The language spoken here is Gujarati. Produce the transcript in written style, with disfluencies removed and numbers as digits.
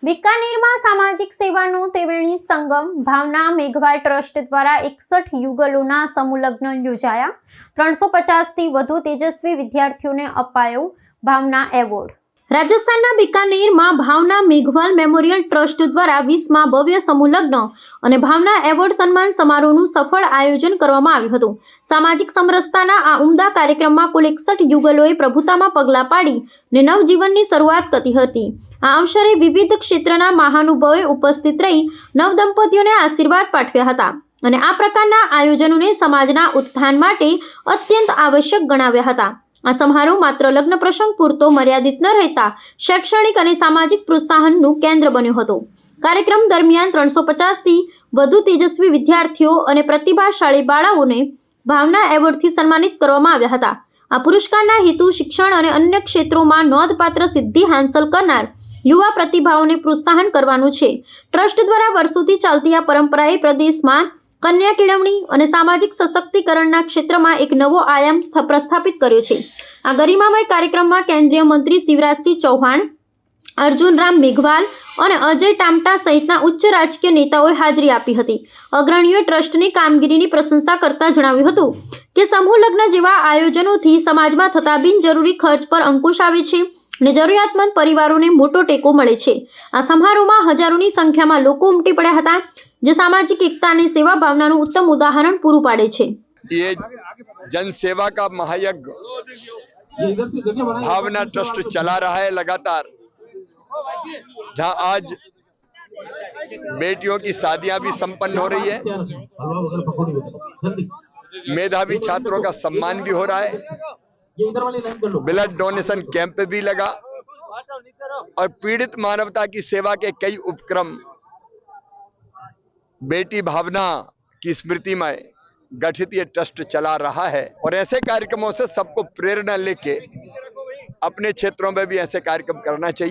बीकानेરમાં સામાજિક સેવાનો ત્રિવેણી સંગમ ભાવના મેઘવાલ ટ્રસ્ટ દ્વારા 61 યુગલોના સમૂહ લગ્ન યોજાયા। 350 થી વધુ તેજસ્વી વિદ્યાર્થીઓને અપાયો ભાવના એવોર્ડ। રાજસ્થાનના બીકાનેરમાં ભાવના મેઘવાલ મેમોરિયલ ટ્રસ્ટ દ્વારા 20મા ભવ્ય સમૂહ લગ્ન અને ભાવના એવોર્ડ સન્માન સમારોહનું સફળ આયોજન કરવામાં આવ્યું હતું। સામાજિક સમરસતાના આ ઉમદા કાર્યક્રમમાં કુલ 61 યુગલોએ પ્રભુતામાં પગલાં પાડીને નવજીવનની શરૂઆત કરી હતી। આ અવસરે વિવિધ ક્ષેત્રના મહાનુભાવોએ ઉપસ્થિત રહી નવદંપતીઓને આશીર્વાદ પાઠવ્યા હતા અને આ પ્રકારના આયોજનોને સમાજના ઉત્થાન માટે અત્યંત આવશ્યક ગણાવ્યા હતા। આ સમારોહ માત્ર લગ્ન પ્રસંગ પૂરતો મર્યાદિત ન રહેતા શૈક્ષણિક અને સામાજિક પ્રોત્સાહનનું કેન્દ્ર બન્યો હતો। કાર્યક્રમ દરમિયાન 350 થી વધુ તેજસ્વી વિદ્યાર્થીઓ અને પ્રતિભાશાળી બાળાઓને ભાવના એવોર્ડથી સન્માનિત કરવામાં આવ્યા હતા। આ પુરસ્કારના હેતુ શિક્ષણ અને અન્ય ક્ષેત્રોમાં નોંધપાત્ર સિદ્ધિ હાંસલ કરનાર યુવા પ્રતિભાઓને પ્રોત્સાહન કરવાનું છે। ટ્રસ્ટ દ્વારા વર્ષોથી ચાલતી આ પરંપરાએ પ્રદેશમાં કન્યા કેળવણી અને સામાજિક સશક્તિકરણના ક્ષેત્રમાં એક નવો આયામ પ્રસ્થાપિત કર્યો છે। આ ગરિમામય કાર્યક્રમમાં કેન્દ્રીય મંત્રી શિવરાજસિંહ ચૌહાણ, અર્જુન રામ મેઘવાલ અને અજય ટામટા સહિતના ઉચ્ચ રાજકીય નેતાઓએ હાજરી આપી હતી। અગ્રણીઓએ ટ્રસ્ટની કામગીરીની પ્રશંસા કરતા જણાવ્યું હતું કે સમૂહ લગ્ન જેવા આયોજનોથી સમાજમાં થતા બિનજરૂરી ખર્ચ પર અંકુશ આવે છે અને જરૂરિયાતમંદ પરિવારોને મોટો ટેકો મળે છે। આ સમારોહમાં હજારોની સંખ્યામાં લોકો ઉમટી પડ્યા હતા, જે સામાજિક एकता અને સેવા ભાવનાનું उत्तम उदाहरण पूरू पाड़े छे। ये जन सेवा का महायज्ञ भावना ट्रस्ट चला रहा है लगातार, जहाँ आज बेटियों की शादियां भी संपन्न हो रही है, मेधावी छात्रों का सम्मान भी हो रहा है, ब्लड डोनेशन कैंप भी लगा और पीड़ित मानवता की सेवा के कई उपक्रम बेटी भावना की स्मृति में गठित ये ट्रस्ट चला रहा है। और ऐसे कार्यक्रमों से सबको प्रेरणा लेके अपने क्षेत्रों में भी ऐसे कार्यक्रम करना चाहिए।